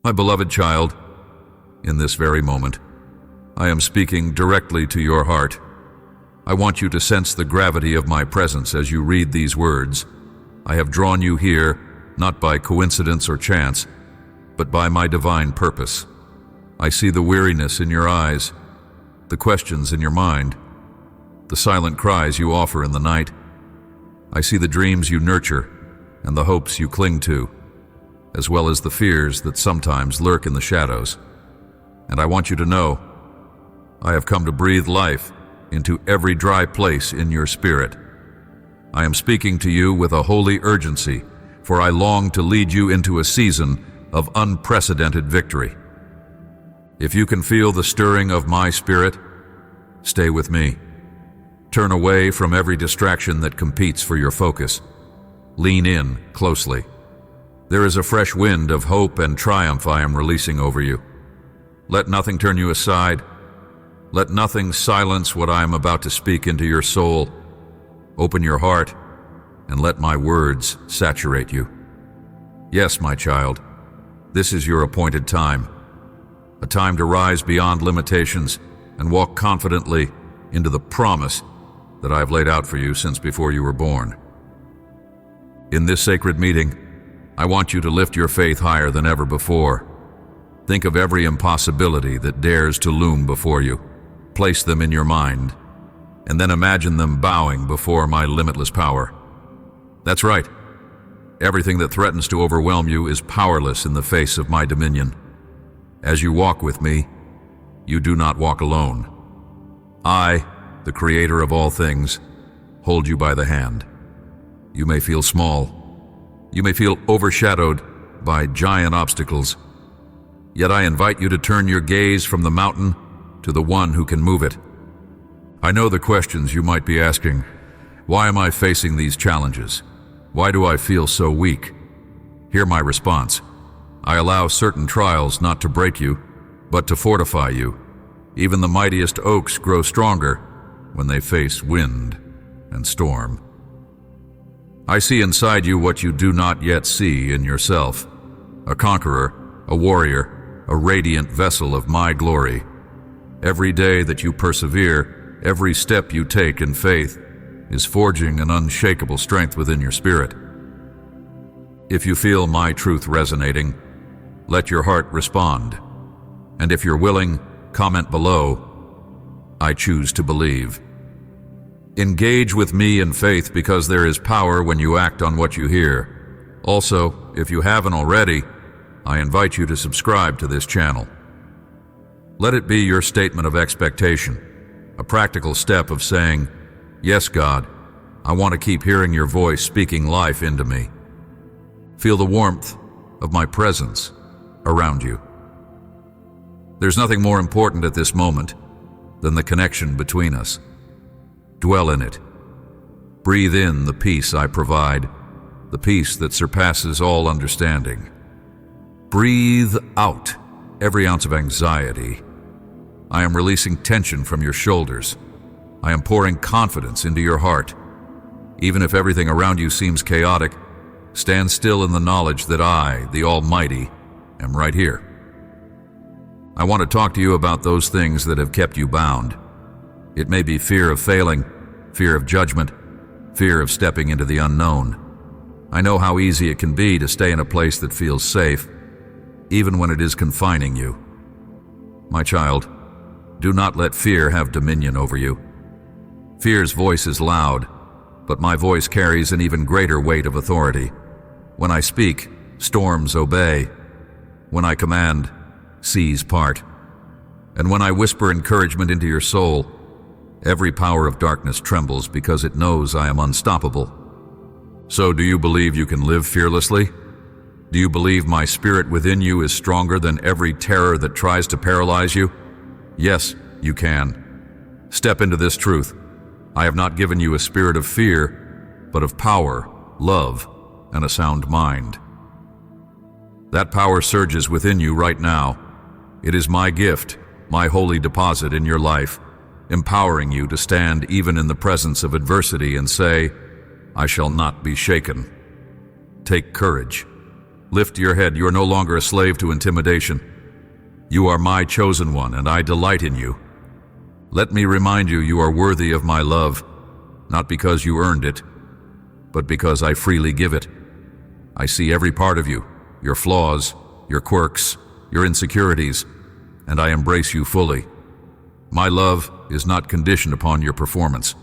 My beloved child, in this very moment, I am speaking directly to your heart. I want you to sense the gravity of my presence as you read these words. I have drawn you here, not by coincidence or chance, but by my divine purpose. I see the weariness in your eyes, the questions in your mind, the silent cries you offer in the night. I see the dreams you nurture and the hopes you cling to, as well as the fears that sometimes lurk in the shadows. And I want you to know, I have come to breathe life into every dry place in your spirit. I am speaking to you with a holy urgency, for I long to lead you into a season of unprecedented victory. If you can feel the stirring of my spirit, stay with me. Turn away from every distraction that competes for your focus. Lean in closely. There is a fresh wind of hope and triumph I am releasing over you. Let nothing turn you aside. Let nothing silence what I am about to speak into your soul. Open your heart and let my words saturate you. Yes, my child, this is your appointed time. A time to rise beyond limitations and walk confidently into the promise that I have laid out for you since before you were born. In this sacred meeting, I want you to lift your faith higher than ever before. Think of every impossibility that dares to loom before you. Place them in your mind, and then imagine them bowing before my limitless power. That's right. Everything that threatens to overwhelm you is powerless in the face of my dominion. As you walk with me, you do not walk alone. I, the Creator of all things, hold you by the hand. You may feel small. You may feel overshadowed by giant obstacles. Yet I invite you to turn your gaze from the mountain to the one who can move it. I know the questions you might be asking. Why am I facing these challenges? Why do I feel so weak? Hear my response. I allow certain trials not to break you, but to fortify you. Even the mightiest oaks grow stronger when they face wind and storm. I see inside you what you do not yet see in yourself. A conqueror, a warrior, a radiant vessel of my glory. Every day that you persevere, every step you take in faith, is forging an unshakable strength within your spirit. If you feel my truth resonating, let your heart respond. And if you're willing, comment below, I choose to believe. Engage with me in faith because there is power when you act on what you hear. Also, if you haven't already, I invite you to subscribe to this channel. Let it be your statement of expectation, a practical step of saying, yes, God, I want to keep hearing your voice speaking life into me. Feel the warmth of my presence around you. There's nothing more important at this moment than the connection between us. Dwell in it. Breathe in the peace I provide, the peace that surpasses all understanding. Breathe out every ounce of anxiety. I am releasing tension from your shoulders. I am pouring confidence into your heart. Even if everything around you seems chaotic, stand still in the knowledge that I, the Almighty, am right here. I want to talk to you about those things that have kept you bound. It may be fear of failing, fear of judgment, fear of stepping into the unknown. I know how easy it can be to stay in a place that feels safe, even when it is confining you. My child, do not let fear have dominion over you. Fear's voice is loud, but my voice carries an even greater weight of authority. When I speak, storms obey. When I command, seas part. And when I whisper encouragement into your soul, every power of darkness trembles because it knows I am unstoppable. So do you believe you can live fearlessly? Do you believe my spirit within you is stronger than every terror that tries to paralyze you? Yes, you can. Step into this truth. I have not given you a spirit of fear, but of power, love, and a sound mind. That power surges within you right now. It is my gift, my holy deposit in your life, empowering you to stand even in the presence of adversity and say, I shall not be shaken. Take courage. Lift your head. You are no longer a slave to intimidation. You are my chosen one, and I delight in you. Let me remind you, you are worthy of my love, not because you earned it, but because I freely give it. I see every part of you, your flaws, your quirks, your insecurities, and I embrace you fully. My love is not conditioned upon your performance.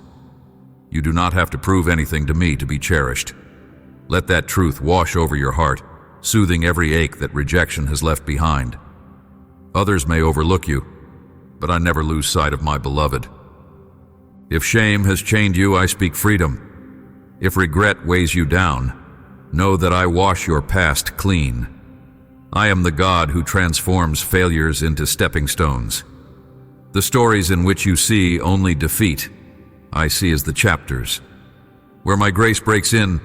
You do not have to prove anything to me to be cherished. Let that truth wash over your heart, soothing every ache that rejection has left behind. Others may overlook you, but I never lose sight of my beloved. If shame has chained you, I speak freedom. If regret weighs you down, know that I wash your past clean. I am the God who transforms failures into stepping stones. The stories in which you see only defeat, I see as the chapters, where my grace breaks in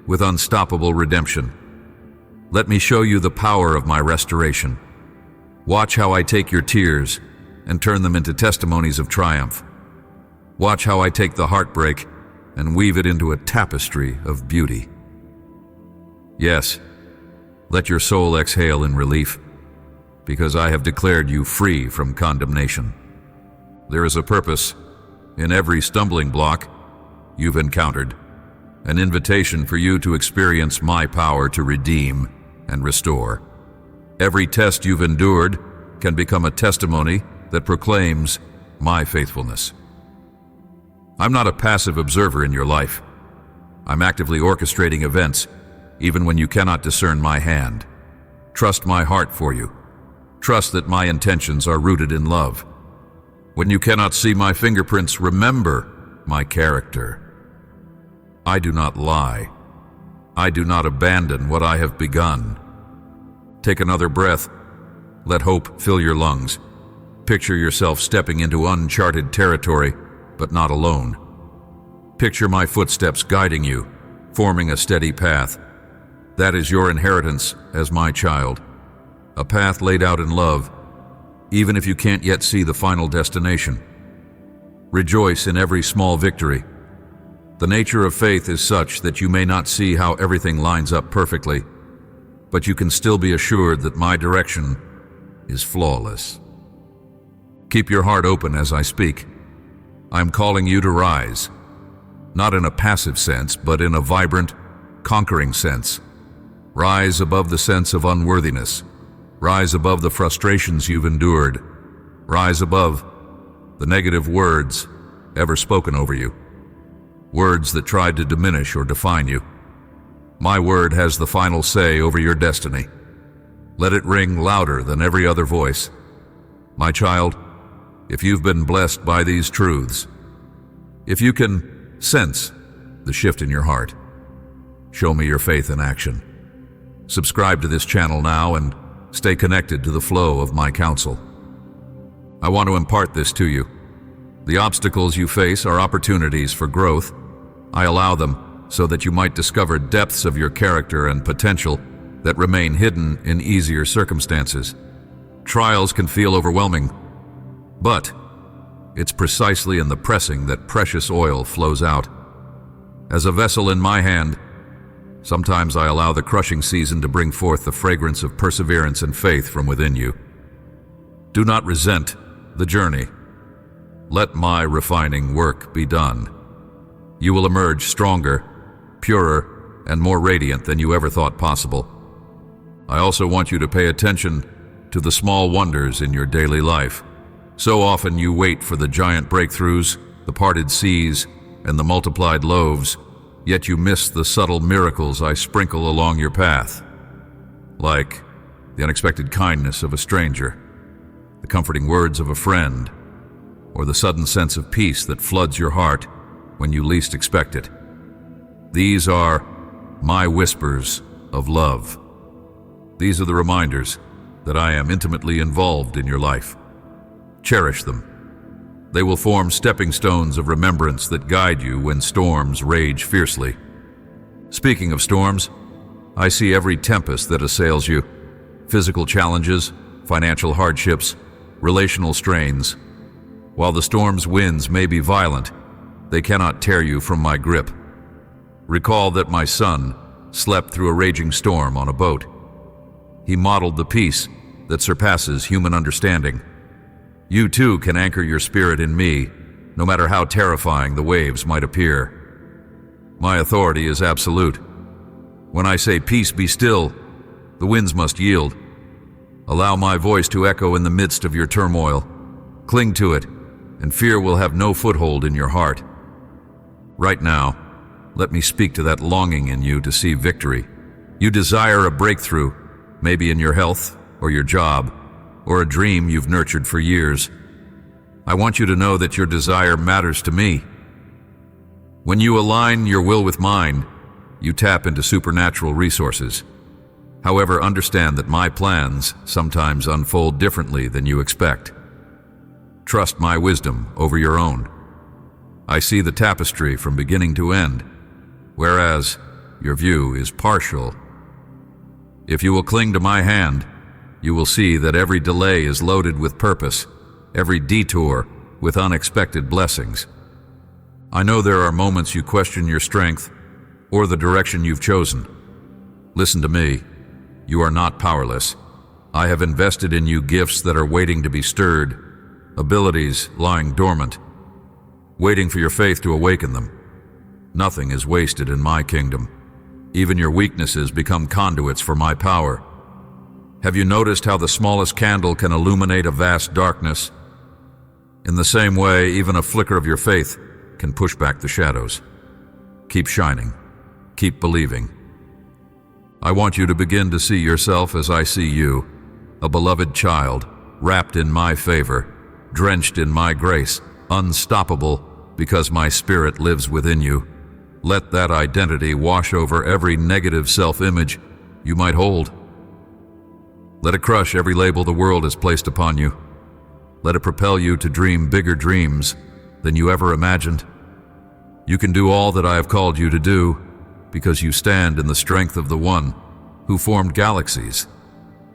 with unstoppable redemption. Let me show you the power of my restoration. Watch how I take your tears and turn them into testimonies of triumph. Watch how I take the heartbreak and weave it into a tapestry of beauty. Yes, let your soul exhale in relief, because I have declared you free from condemnation. There is a purpose in every stumbling block you've encountered, an invitation for you to experience my power to redeem and restore. Every test you've endured can become a testimony that proclaims my faithfulness. I'm not a passive observer in your life. I'm actively orchestrating events, even when you cannot discern my hand. Trust my heart for you. Trust that my intentions are rooted in love. When you cannot see my fingerprints, remember my character. I do not lie. I do not abandon what I have begun. Take another breath. Let hope fill your lungs. Picture yourself stepping into uncharted territory, but not alone. Picture my footsteps guiding you, forming a steady path. That is your inheritance as my child. A path laid out in love, even if you can't yet see the final destination. Rejoice in every small victory. The nature of faith is such that you may not see how everything lines up perfectly, but you can still be assured that my direction is flawless. Keep your heart open as I speak. I'm calling you to rise, not in a passive sense, but in a vibrant, conquering sense. Rise above the sense of unworthiness. Rise above the frustrations you've endured. Rise above the negative words ever spoken over you. Words that tried to diminish or define you. My word has the final say over your destiny. Let it ring louder than every other voice. My child, if you've been blessed by these truths, if you can sense the shift in your heart, show me your faith in action. Subscribe to this channel now and stay connected to the flow of my counsel. I want to impart this to you. The obstacles you face are opportunities for growth. I allow them so that you might discover depths of your character and potential that remain hidden in easier circumstances. Trials can feel overwhelming, but it's precisely in the pressing that precious oil flows out. As a vessel in my hand, sometimes I allow the crushing season to bring forth the fragrance of perseverance and faith from within you. Do not resent the journey. Let my refining work be done. You will emerge stronger, purer, and more radiant than you ever thought possible. I also want you to pay attention to the small wonders in your daily life. So often you wait for the giant breakthroughs, the parted seas, and the multiplied loaves, yet you miss the subtle miracles I sprinkle along your path, like the unexpected kindness of a stranger, the comforting words of a friend, or the sudden sense of peace that floods your heart when you least expect it. These are my whispers of love. These are the reminders that I am intimately involved in your life. Cherish them. They will form stepping stones of remembrance that guide you when storms rage fiercely. Speaking of storms, I see every tempest that assails you. Physical challenges, financial hardships, relational strains. While the storm's winds may be violent, they cannot tear you from my grip. Recall that my son slept through a raging storm on a boat. He modeled the peace that surpasses human understanding. You too can anchor your spirit in me, no matter how terrifying the waves might appear. My authority is absolute. When I say peace, be still, the winds must yield. Allow my voice to echo in the midst of your turmoil. Cling to it, and fear will have no foothold in your heart. Right now, let me speak to that longing in you to see victory. You desire a breakthrough, maybe in your health or your job, or a dream you've nurtured for years. I want you to know that your desire matters to me. When you align your will with mine, you tap into supernatural resources. However, understand that my plans sometimes unfold differently than you expect. Trust my wisdom over your own. I see the tapestry from beginning to end, whereas your view is partial. If you will cling to my hand, you will see that every delay is loaded with purpose, every detour with unexpected blessings. I know there are moments you question your strength or the direction you've chosen. Listen to me. You are not powerless. I have invested in you gifts that are waiting to be stirred, abilities lying dormant, waiting for your faith to awaken them. Nothing is wasted in my kingdom. Even your weaknesses become conduits for my power. Have you noticed how the smallest candle can illuminate a vast darkness? In the same way, even a flicker of your faith can push back the shadows. Keep shining. Keep believing. I want you to begin to see yourself as I see you, a beloved child, wrapped in my favor, drenched in my grace, unstoppable because my spirit lives within you. Let that identity wash over every negative self-image you might hold. Let it crush every label the world has placed upon you. Let it propel you to dream bigger dreams than you ever imagined. You can do all that I have called you to do because you stand in the strength of the one who formed galaxies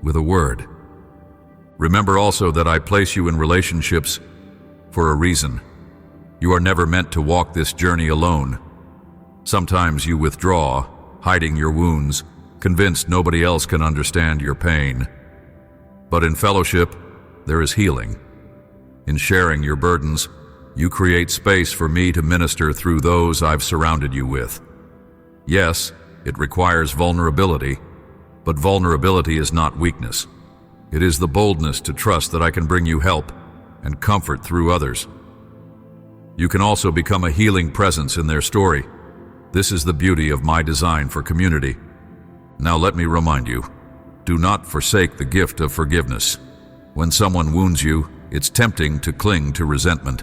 with a word. Remember also that I place you in relationships for a reason. You are never meant to walk this journey alone. Sometimes you withdraw, hiding your wounds, convinced nobody else can understand your pain. But in fellowship, there is healing. In sharing your burdens, you create space for me to minister through those I've surrounded you with. Yes, it requires vulnerability, but vulnerability is not weakness. It is the boldness to trust that I can bring you help and comfort through others. You can also become a healing presence in their story. This is the beauty of my design for community. Now let me remind you, do not forsake the gift of forgiveness. When someone wounds you, it's tempting to cling to resentment,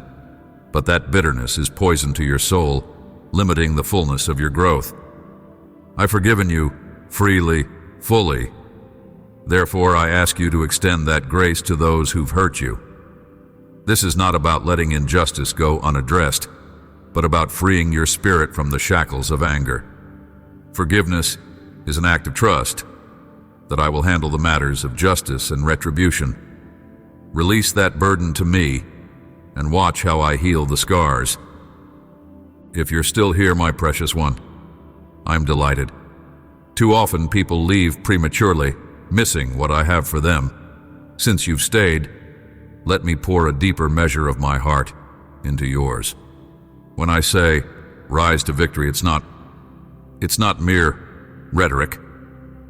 but that bitterness is poison to your soul, limiting the fullness of your growth. I've forgiven you freely, fully. Therefore, I ask you to extend that grace to those who've hurt you. This is not about letting injustice go unaddressed, but about freeing your spirit from the shackles of anger. Forgiveness is an act of trust that I will handle the matters of justice and retribution. Release that burden to me and watch how I heal the scars. If you're still here, my precious one, I'm delighted. Too often people leave prematurely, missing what I have for them. Since you've stayed, let me pour a deeper measure of my heart into yours. When I say, rise to victory, it's not mere rhetoric.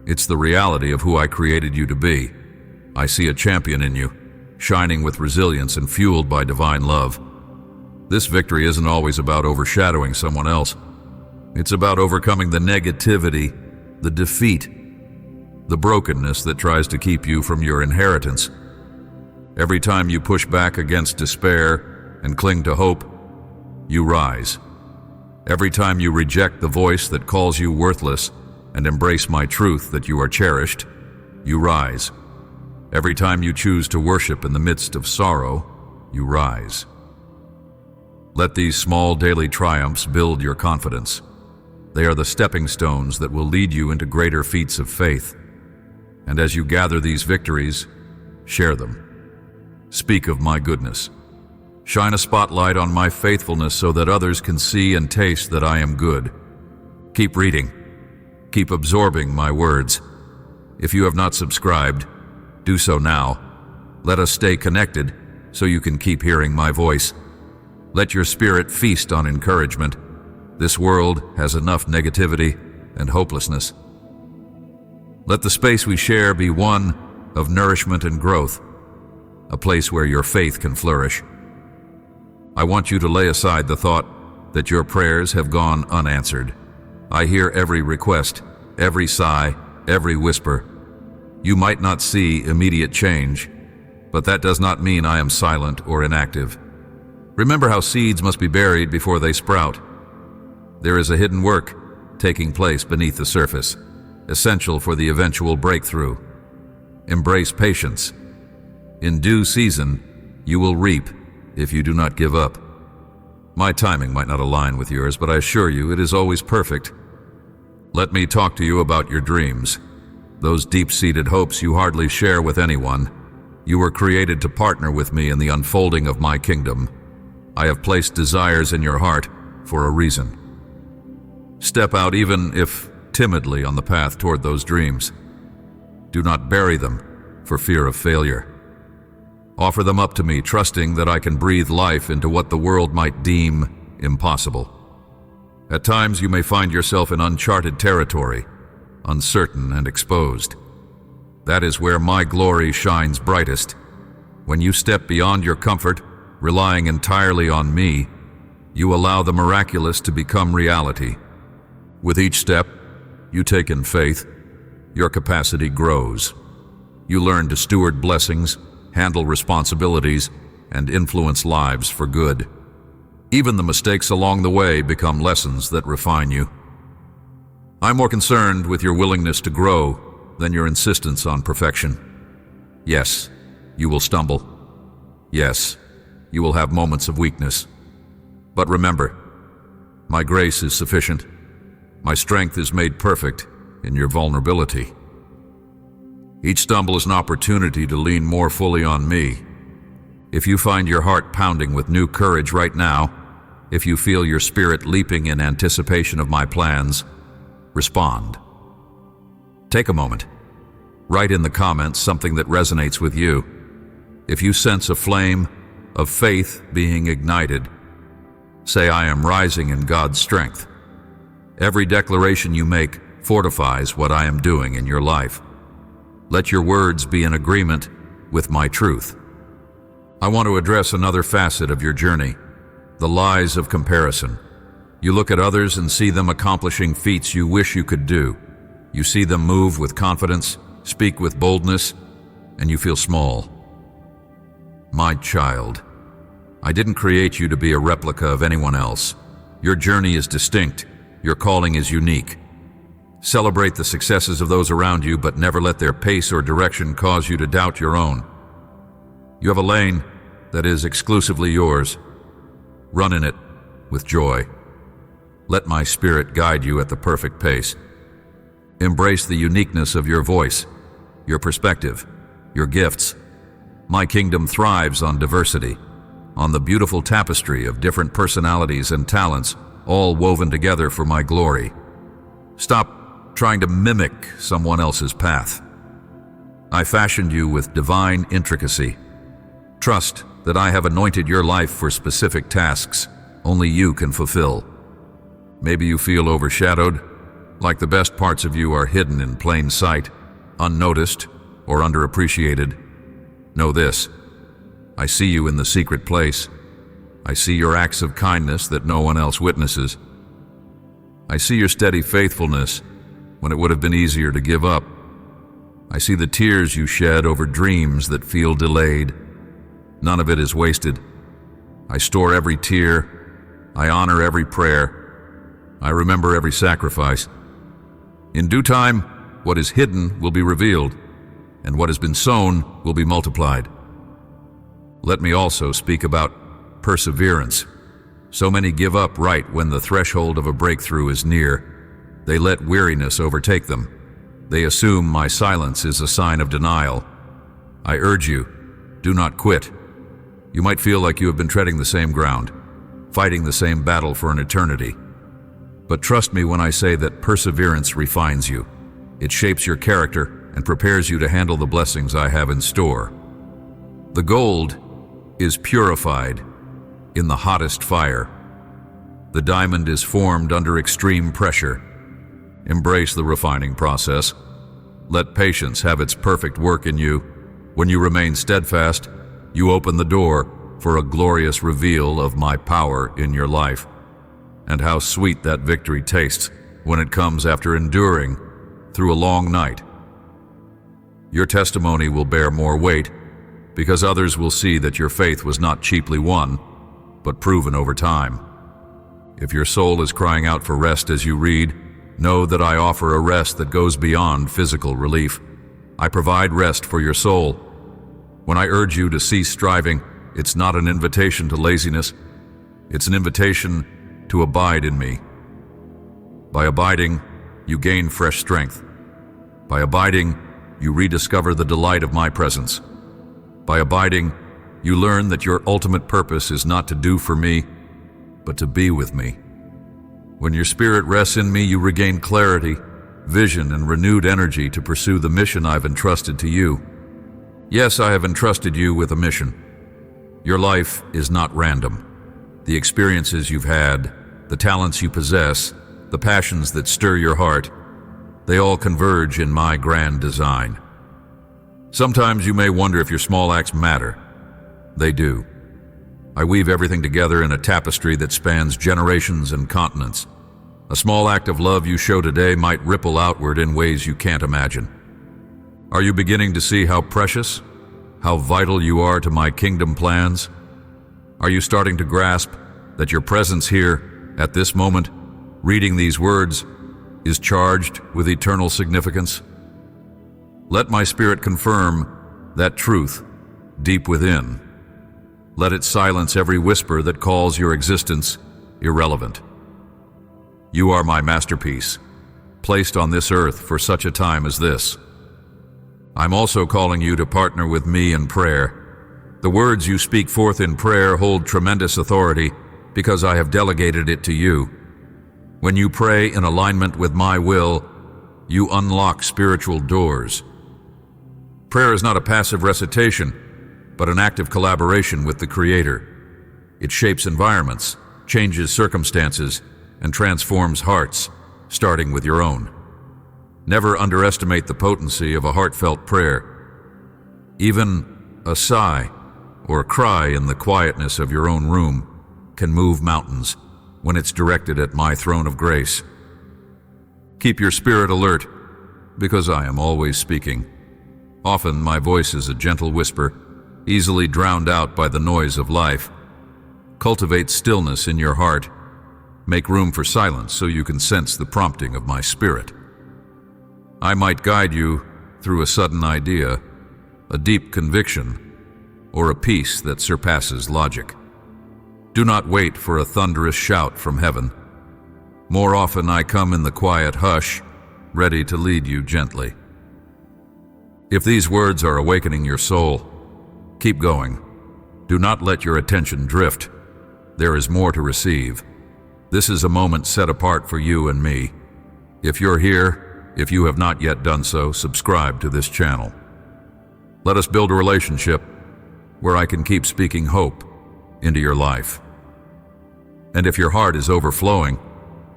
It's the reality of who I created you to be. I see a champion in you, shining with resilience and fueled by divine love. This victory isn't always about overshadowing someone else. It's about overcoming the negativity, the defeat, the brokenness that tries to keep you from your inheritance. Every time you push back against despair and cling to hope, you rise. Every time you reject the voice that calls you worthless and embrace my truth that you are cherished, you rise. Every time you choose to worship in the midst of sorrow, you rise. Let these small daily triumphs build your confidence. They are the stepping stones that will lead you into greater feats of faith. And as you gather these victories, share them. Speak of my goodness. Shine a spotlight on my faithfulness so that others can see and taste that I am good. Keep reading. Keep absorbing my words. If you have not subscribed, do so now. Let us stay connected so you can keep hearing my voice. Let your spirit feast on encouragement. This world has enough negativity and hopelessness. Let the space we share be one of nourishment and growth, a place where your faith can flourish. I want you to lay aside the thought that your prayers have gone unanswered. I hear every request, every sigh, every whisper. You might not see immediate change, but that does not mean I am silent or inactive. Remember how seeds must be buried before they sprout. There is a hidden work taking place beneath the surface, essential for the eventual breakthrough. Embrace patience. In due season, you will reap if you do not give up. My timing might not align with yours, but I assure you it is always perfect. Let me talk to you about your dreams, those deep-seated hopes you hardly share with anyone. You were created to partner with me in the unfolding of my kingdom. I have placed desires in your heart for a reason. Step out, even if timidly, on the path toward those dreams. Do not bury them for fear of failure. Offer them up to me, trusting that I can breathe life into what the world might deem impossible. At times you may find yourself in uncharted territory, uncertain and exposed. That is where my glory shines brightest. When you step beyond your comfort, relying entirely on me, you allow the miraculous to become reality. With each step you take in faith, your capacity grows. You learn to steward blessings, handle responsibilities, and influence lives for good. Even the mistakes along the way become lessons that refine you. I'm more concerned with your willingness to grow than your insistence on perfection. Yes, you will stumble. Yes, you will have moments of weakness. But remember, my grace is sufficient. My strength is made perfect in your vulnerability. Each stumble is an opportunity to lean more fully on me. If you find your heart pounding with new courage right now, if you feel your spirit leaping in anticipation of my plans, respond. Take a moment. Write in the comments something that resonates with you. If you sense a flame of faith being ignited, say, I am rising in God's strength. Every declaration you make fortifies what I am doing in your life. Let your words be in agreement with my truth. I want to address another facet of your journey, the lies of comparison. You look at others and see them accomplishing feats you wish you could do. You see them move with confidence, speak with boldness, and you feel small. My child, I didn't create you to be a replica of anyone else. Your journey is distinct. Your calling is unique. Celebrate the successes of those around you, but never let their pace or direction cause you to doubt your own. You have a lane that is exclusively yours. Run in it with joy. Let my spirit guide you at the perfect pace. Embrace the uniqueness of your voice, your perspective, your gifts. My kingdom thrives on diversity, on the beautiful tapestry of different personalities and talents, all woven together for my glory. Stop trying to mimic someone else's path. I fashioned you with divine intricacy. Trust that I have anointed your life for specific tasks only you can fulfill. Maybe you feel overshadowed, like the best parts of you are hidden in plain sight, unnoticed or underappreciated. Know this: I see you in the secret place. I see your acts of kindness that no one else witnesses. I see your steady faithfulness when it would have been easier to give up. I see the tears you shed over dreams that feel delayed. None of it is wasted. I store every tear. I honor every prayer. I remember every sacrifice. In due time, what is hidden will be revealed, and what has been sown will be multiplied. Let me also speak about perseverance. So many give up right when the threshold of a breakthrough is near. They let weariness overtake them. They assume my silence is a sign of denial. I urge you, do not quit. You might feel like you have been treading the same ground, fighting the same battle for an eternity. But trust me when I say that perseverance refines you. It shapes your character and prepares you to handle the blessings I have in store. The gold is purified in the hottest fire. The diamond is formed under extreme pressure. Embrace the refining process. Let patience have its perfect work in you. When you remain steadfast, you open the door for a glorious reveal of my power in your life. And how sweet that victory tastes when it comes after enduring through a long night. Your testimony will bear more weight because others will see that your faith was not cheaply won, but proven over time. If your soul is crying out for rest as you read, know that I offer a rest that goes beyond physical relief. I provide rest for your soul. When I urge you to cease striving, it's not an invitation to laziness. It's an invitation to abide in me. By abiding, you gain fresh strength. By abiding, you rediscover the delight of my presence. By abiding, you learn that your ultimate purpose is not to do for me, but to be with me. When your spirit rests in me, you regain clarity, vision, and renewed energy to pursue the mission I've entrusted to you. Yes, I have entrusted you with a mission. Your life is not random. The experiences you've had, the talents you possess, the passions that stir your heart, they all converge in my grand design. Sometimes you may wonder if your small acts matter. They do. I weave everything together in a tapestry that spans generations and continents. A small act of love you show today might ripple outward in ways you can't imagine. Are you beginning to see how precious, how vital you are to my kingdom plans? Are you starting to grasp that your presence here, at this moment, reading these words, is charged with eternal significance? Let my spirit confirm that truth deep within. Let it silence every whisper that calls your existence irrelevant. You are my masterpiece, placed on this earth for such a time as this. I'm also calling you to partner with me in prayer. The words you speak forth in prayer hold tremendous authority because I have delegated it to you. When you pray in alignment with my will, you unlock spiritual doors. Prayer is not a passive recitation, but an active collaboration with the Creator. It shapes environments, changes circumstances, and transforms hearts, starting with your own. Never underestimate the potency of a heartfelt prayer. Even a sigh or a cry in the quietness of your own room can move mountains when it's directed at my throne of grace. Keep your spirit alert, because I am always speaking. Often my voice is a gentle whisper, easily drowned out by the noise of life. Cultivate stillness in your heart. Make room for silence so you can sense the prompting of my spirit. I might guide you through a sudden idea, a deep conviction, or a peace that surpasses logic. Do not wait for a thunderous shout from heaven. More often I come in the quiet hush, ready to lead you gently. If these words are awakening your soul, keep going. Do not let your attention drift. There is more to receive. This is a moment set apart for you and me. If you're here, if you have not yet done so, subscribe to this channel. Let us build a relationship where I can keep speaking hope into your life. And if your heart is overflowing,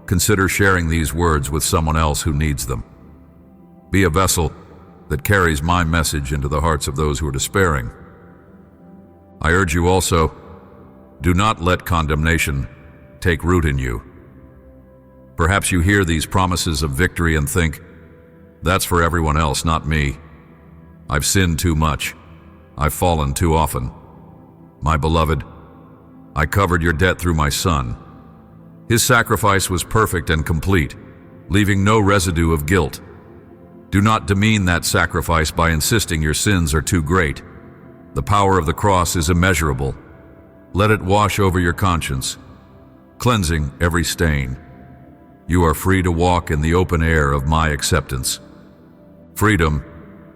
consider sharing these words with someone else who needs them. Be a vessel that carries my message into the hearts of those who are despairing. I urge you also, do not let condemnation take root in you. Perhaps you hear these promises of victory and think, that's for everyone else, not me. I've sinned too much. I've fallen too often. My beloved, I covered your debt through my Son. His sacrifice was perfect and complete, leaving no residue of guilt. Do not demean that sacrifice by insisting your sins are too great. The power of the cross is immeasurable. Let it wash over your conscience, cleansing every stain. You are free to walk in the open air of my acceptance. Freedom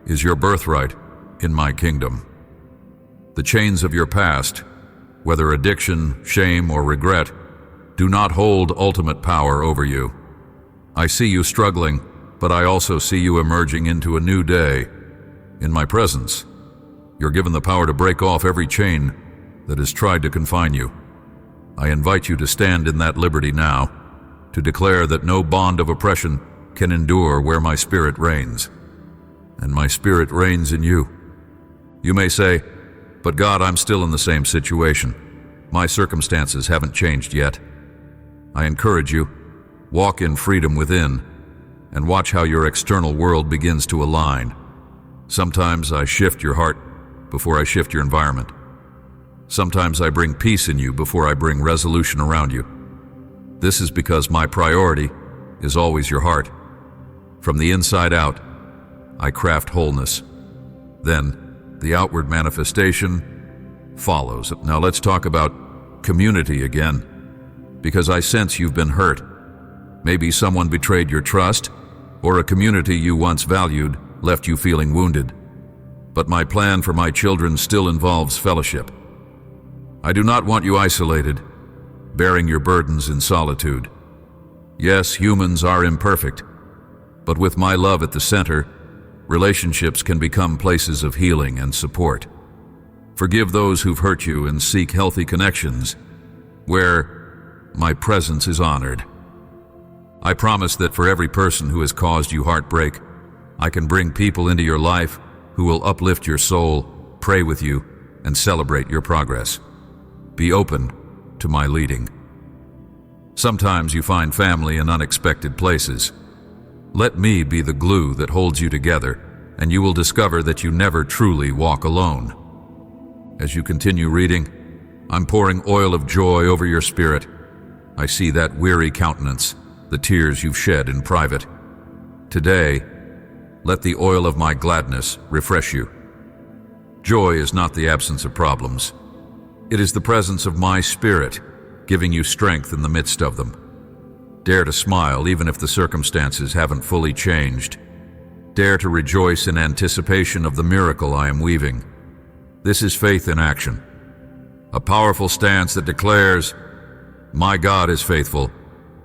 is your birthright in my kingdom. The chains of your past, whether addiction, shame, or regret, do not hold ultimate power over you. I see you struggling, but I also see you emerging into a new day. In my presence, you're given the power to break off every chain that has tried to confine you. I invite you to stand in that liberty now, to declare that no bond of oppression can endure where my spirit reigns. And my spirit reigns in you. You may say, "But God, I'm still in the same situation. My circumstances haven't changed yet." I encourage you, walk in freedom within, and watch how your external world begins to align. Sometimes I shift your heart before I shift your environment. Sometimes I bring peace in you before I bring resolution around you. This is because my priority is always your heart. From the inside out, I craft wholeness. Then, the outward manifestation follows. Now let's talk about community again, because I sense you've been hurt. Maybe someone betrayed your trust, or a community you once valued left you feeling wounded. But my plan for my children still involves fellowship. I do not want you isolated, bearing your burdens in solitude. Yes, humans are imperfect, but with my love at the center, relationships can become places of healing and support. Forgive those who've hurt you and seek healthy connections where my presence is honored. I promise that for every person who has caused you heartbreak, I can bring people into your life who will uplift your soul, pray with you, and celebrate your progress. Be open to my leading. Sometimes you find family in unexpected places. Let me be the glue that holds you together, and you will discover that you never truly walk alone. As you continue reading, I'm pouring oil of joy over your spirit. I see that weary countenance, the tears you've shed in private. Today, let the oil of my gladness refresh you. Joy is not the absence of problems. It is the presence of my spirit, giving you strength in the midst of them. Dare to smile even if the circumstances haven't fully changed. Dare to rejoice in anticipation of the miracle I am weaving. This is faith in action. A powerful stance that declares, my God is faithful,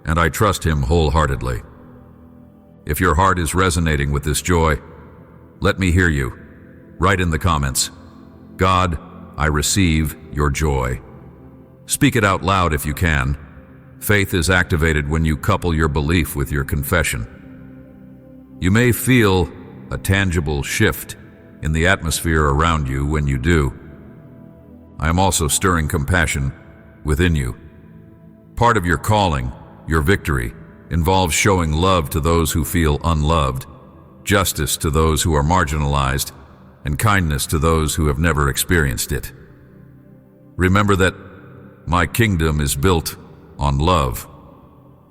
and I trust Him wholeheartedly. If your heart is resonating with this joy, let me hear you. Write in the comments, God, I receive your joy. Speak it out loud if you can. Faith is activated when you couple your belief with your confession. You may feel a tangible shift in the atmosphere around you when you do. I am also stirring compassion within you. Part of your calling, your victory, involves showing love to those who feel unloved, justice to those who are marginalized, and kindness to those who have never experienced it. Remember that my kingdom is built on love,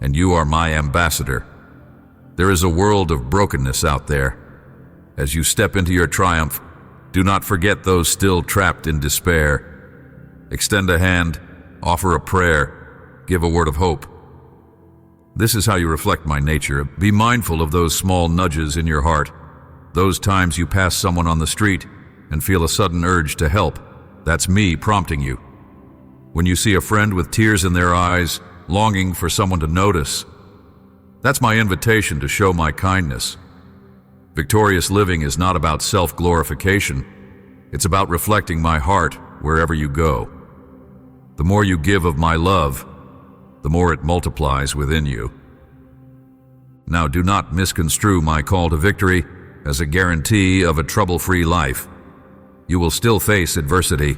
and you are my ambassador. There is a world of brokenness out there. As you step into your triumph, do not forget those still trapped in despair. Extend a hand, offer a prayer, give a word of hope. This is how you reflect my nature. Be mindful of those small nudges in your heart, those times you pass someone on the street and feel a sudden urge to help. That's me prompting you. When you see a friend with tears in their eyes, longing for someone to notice, that's my invitation to show my kindness. Victorious living is not about self-glorification. It's about reflecting my heart wherever you go. The more you give of my love, the more it multiplies within you. Now, do not misconstrue my call to victory as a guarantee of a trouble-free life. You will still face adversity.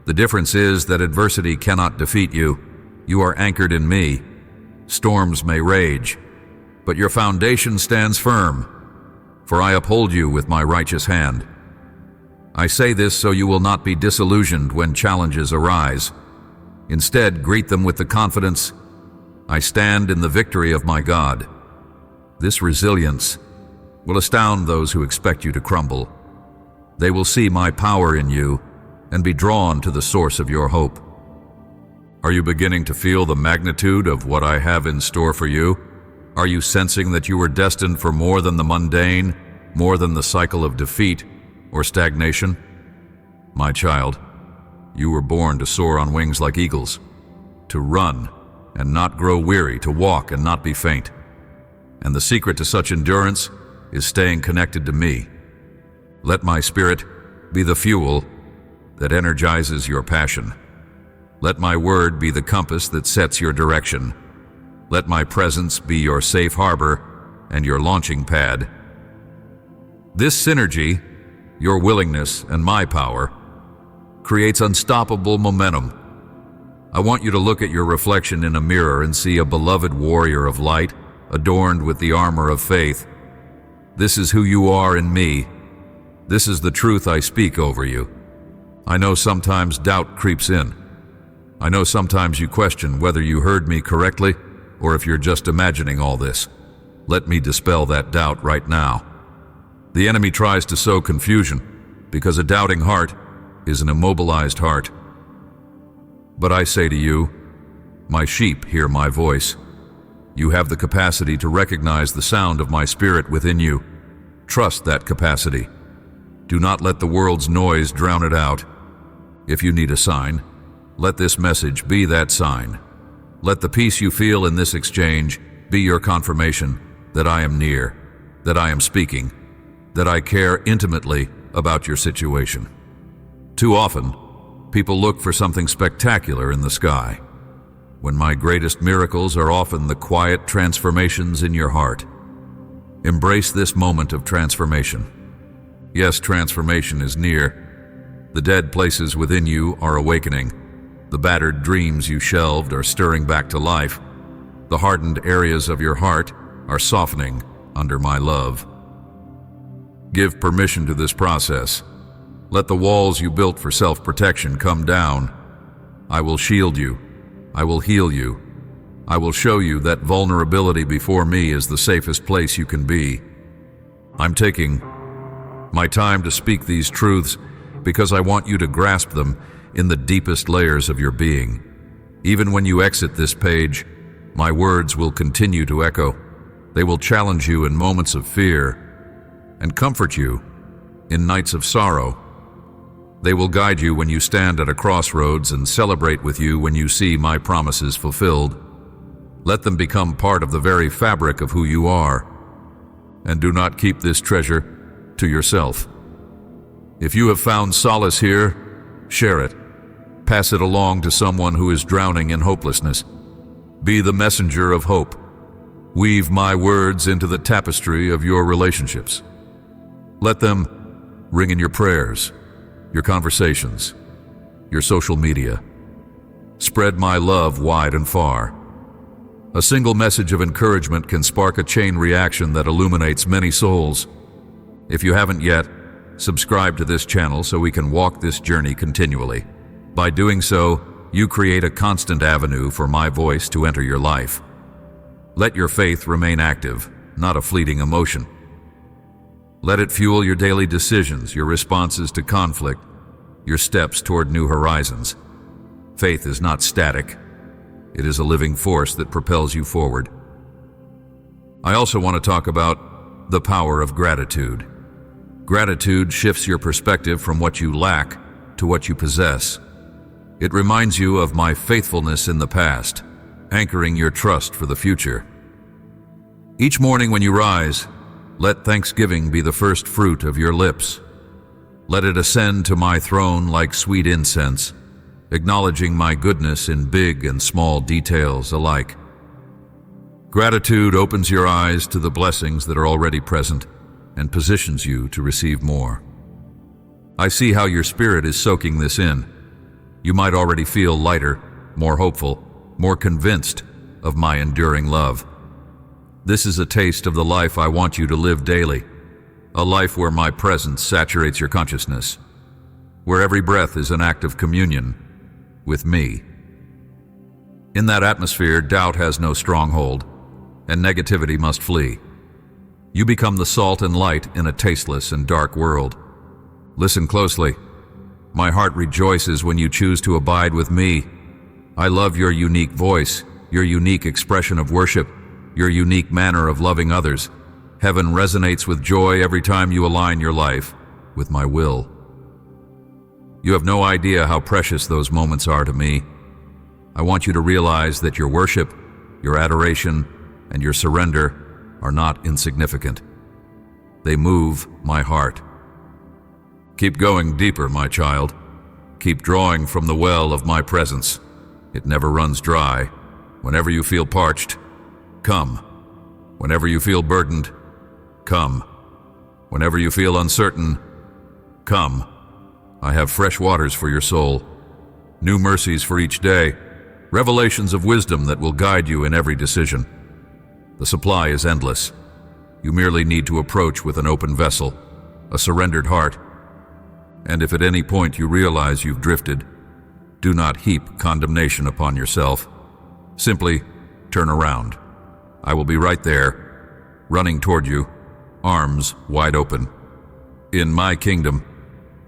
The difference is that adversity cannot defeat you. You are anchored in me. Storms may rage, but your foundation stands firm, for I uphold you with my righteous hand. I say this so you will not be disillusioned when challenges arise. Instead, greet them with the confidence, I stand in the victory of my God. This resilience will astound those who expect you to crumble. They will see my power in you and be drawn to the source of your hope. Are you beginning to feel the magnitude of what I have in store for you? Are you sensing that you were destined for more than the mundane, more than the cycle of defeat or stagnation? My child, you were born to soar on wings like eagles, to run and not grow weary, to walk and not be faint. and the secret to such endurance is staying connected to me. Let my spirit be the fuel that energizes your passion. Let my word be the compass that sets your direction. Let my presence be your safe harbor and your launching pad. This synergy, your willingness and my power, creates unstoppable momentum. I want you to look at your reflection in a mirror and see a beloved warrior of light, adorned with the armor of faith. This is who you are in me. This is the truth I speak over you. I know sometimes doubt creeps in. I know sometimes you question whether you heard me correctly or if you're just imagining all this. Let me dispel that doubt right now. The enemy tries to sow confusion because a doubting heart is an immobilized heart. But I say to you, my sheep hear my voice. You have the capacity to recognize the sound of my spirit within you. Trust that capacity. Do not let the world's noise drown it out. If you need a sign, let this message be that sign. Let the peace you feel in this exchange be your confirmation that I am near, that I am speaking, that I care intimately about your situation. Too often, people look for something spectacular in the sky, when my greatest miracles are often the quiet transformations in your heart. Embrace this moment of transformation. Yes, transformation is near. The dead places within you are awakening. The battered dreams you shelved are stirring back to life. The hardened areas of your heart are softening under my love. Give permission to this process. Let the walls you built for self-protection come down. I will shield you. I will heal you. I will show you that vulnerability before me is the safest place you can be. I'm taking my time to speak these truths because I want you to grasp them in the deepest layers of your being. Even when you exit this page, my words will continue to echo. They will challenge you in moments of fear and comfort you in nights of sorrow. They will guide you when you stand at a crossroads and celebrate with you when you see my promises fulfilled. Let them become part of the very fabric of who you are. And do not keep this treasure to yourself. If you have found solace here, share it. Pass it along to someone who is drowning in hopelessness. Be the messenger of hope. Weave my words into the tapestry of your relationships. Let them ring in your prayers, your conversations, your social media. Spread my love wide and far. A single message of encouragement can spark a chain reaction that illuminates many souls. If you haven't yet, subscribe to this channel so we can walk this journey continually. By doing so, you create a constant avenue for my voice to enter your life. Let your faith remain active, not a fleeting emotion. Let it fuel your daily decisions, your responses to conflict, your steps toward new horizons. Faith is not static. It is a living force that propels you forward. I also want to talk about the power of gratitude. Gratitude shifts your perspective from what you lack to what you possess. It reminds you of my faithfulness in the past, anchoring your trust for the future. Each morning when you rise, let thanksgiving be the first fruit of your lips. Let it ascend to my throne like sweet incense, acknowledging my goodness in big and small details alike. Gratitude opens your eyes to the blessings that are already present and positions you to receive more. I see how your spirit is soaking this in. You might already feel lighter, more hopeful, more convinced of my enduring love. This is a taste of the life I want you to live daily, a life where my presence saturates your consciousness, where every breath is an act of communion with me. In that atmosphere, doubt has no stronghold, and negativity must flee. You become the salt and light in a tasteless and dark world. Listen closely. My heart rejoices when you choose to abide with me. I love your unique voice, your unique expression of worship, your unique manner of loving others. Heaven resonates with joy every time you align your life with my will. You have no idea how precious those moments are to me. I want you to realize that your worship, your adoration, and your surrender are not insignificant. They move my heart. Keep going deeper, my child. Keep drawing from the well of my presence. It never runs dry. Whenever you feel parched, come. Whenever you feel burdened, come. Whenever you feel uncertain, come. I have fresh waters for your soul, new mercies for each day, revelations of wisdom that will guide you in every decision. The supply is endless. You merely need to approach with an open vessel, a surrendered heart. And if at any point you realize you've drifted, do not heap condemnation upon yourself. Simply turn around. I will be right there, running toward you, arms wide open. In my kingdom,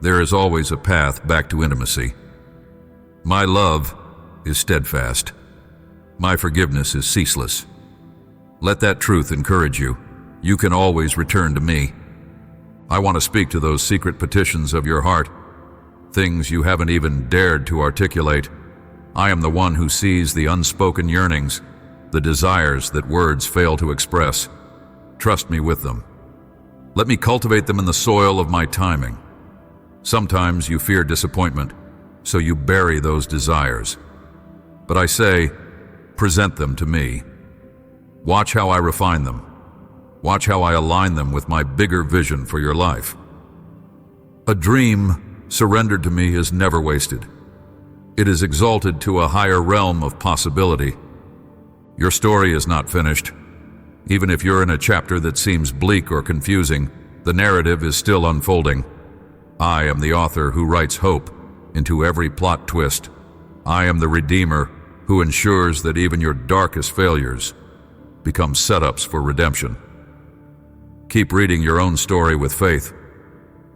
there is always a path back to intimacy. My love is steadfast. My forgiveness is ceaseless. Let that truth encourage you. You can always return to me. I want to speak to those secret petitions of your heart, things you haven't even dared to articulate. I am the one who sees the unspoken yearnings, the desires that words fail to express. Trust me with them. Let me cultivate them in the soil of my timing. Sometimes you fear disappointment, so you bury those desires. But I say, present them to me. Watch how I refine them. Watch how I align them with my bigger vision for your life. A dream surrendered to me is never wasted. It is exalted to a higher realm of possibility. Your story is not finished. Even if you're in a chapter that seems bleak or confusing, the narrative is still unfolding. I am the author who writes hope into every plot twist. I am the Redeemer who ensures that even your darkest failures become setups for redemption. Keep reading your own story with faith,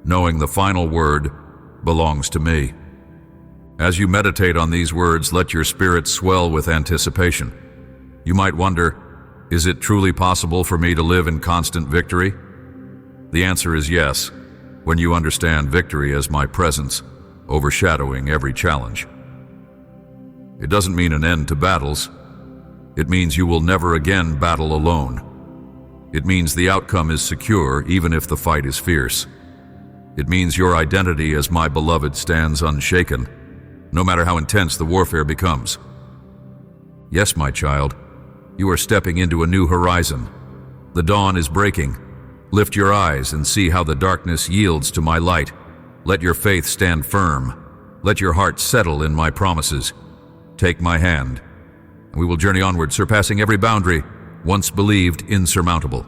knowing the final word belongs to me. As you meditate on these words, let your spirit swell with anticipation. You might wonder, is it truly possible for me to live in constant victory? The answer is yes, when you understand victory as my presence, overshadowing every challenge. It doesn't mean an end to battles. It means you will never again battle alone. It means the outcome is secure even if the fight is fierce. It means your identity as my beloved stands unshaken, no matter how intense the warfare becomes. Yes, my child, you are stepping into a new horizon. The dawn is breaking. Lift your eyes and see how the darkness yields to my light. Let your faith stand firm. Let your heart settle in my promises. Take my hand, and we will journey onward, surpassing every boundary once believed insurmountable.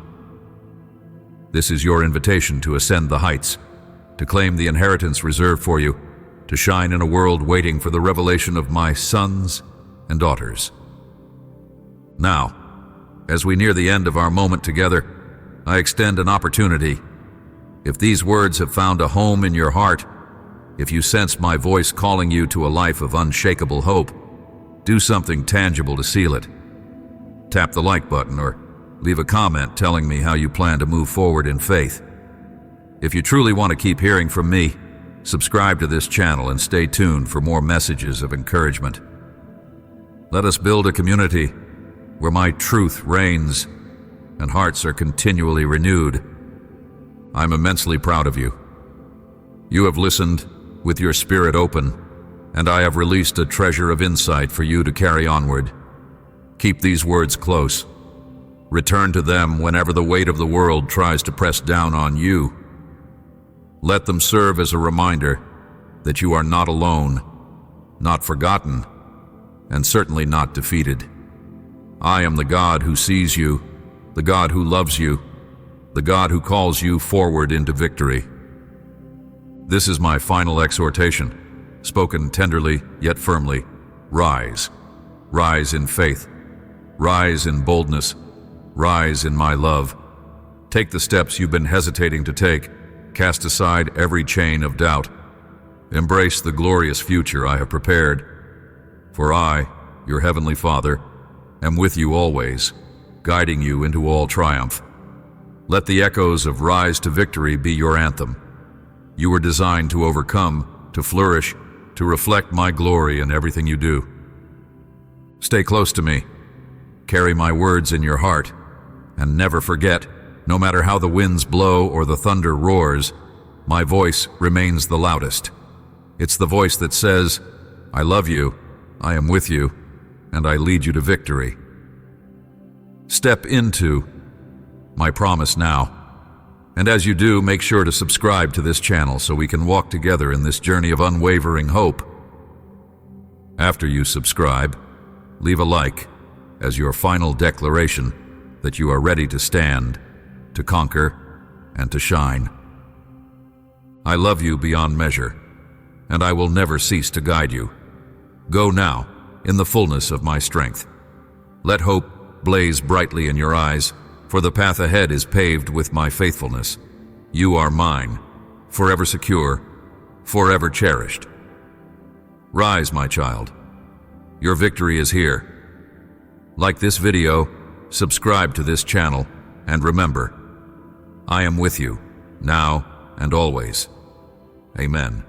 This is your invitation to ascend the heights, to claim the inheritance reserved for you, to shine in a world waiting for the revelation of my sons and daughters. Now, as we near the end of our moment together, I extend an opportunity. If these words have found a home in your heart, if you sense my voice calling you to a life of unshakable hope, do something tangible to seal it. Tap the like button or leave a comment telling me how you plan to move forward in faith. If you truly want to keep hearing from me, subscribe to this channel and stay tuned for more messages of encouragement. Let us build a community where my truth reigns and hearts are continually renewed. I'm immensely proud of you. You have listened with your spirit open, and I have released a treasure of insight for you to carry onward. Keep these words close. Return to them whenever the weight of the world tries to press down on you. Let them serve as a reminder that you are not alone, not forgotten, and certainly not defeated. I am the God who sees you, the God who loves you, the God who calls you forward into victory. This is my final exhortation, spoken tenderly yet firmly. Rise. Rise in faith. Rise in boldness. Rise in my love. Take the steps you've been hesitating to take. Cast aside every chain of doubt. Embrace the glorious future I have prepared. For I, your heavenly Father, am with you always, guiding you into all triumph. Let the echoes of Rise to Victory be your anthem. You were designed to overcome, to flourish, to reflect my glory in everything you do. Stay close to me. Carry my words in your heart, And never forget, no matter how the winds blow or the thunder roars, my voice remains the loudest. It's the voice that says, I love you, I am with you, and I lead you to victory. Step into my promise now. And as you do, make sure to subscribe to this channel so we can walk together in this journey of unwavering hope. After you subscribe, leave a like as your final declaration that you are ready to stand, to conquer, and to shine. I love you beyond measure, and I will never cease to guide you. Go now, in the fullness of my strength. Let hope blaze brightly in your eyes, for the path ahead is paved with my faithfulness. You are mine, forever secure, forever cherished. Rise, my child. Your victory is here. Like this video, subscribe to this channel, and remember, I am with you, now and always. Amen.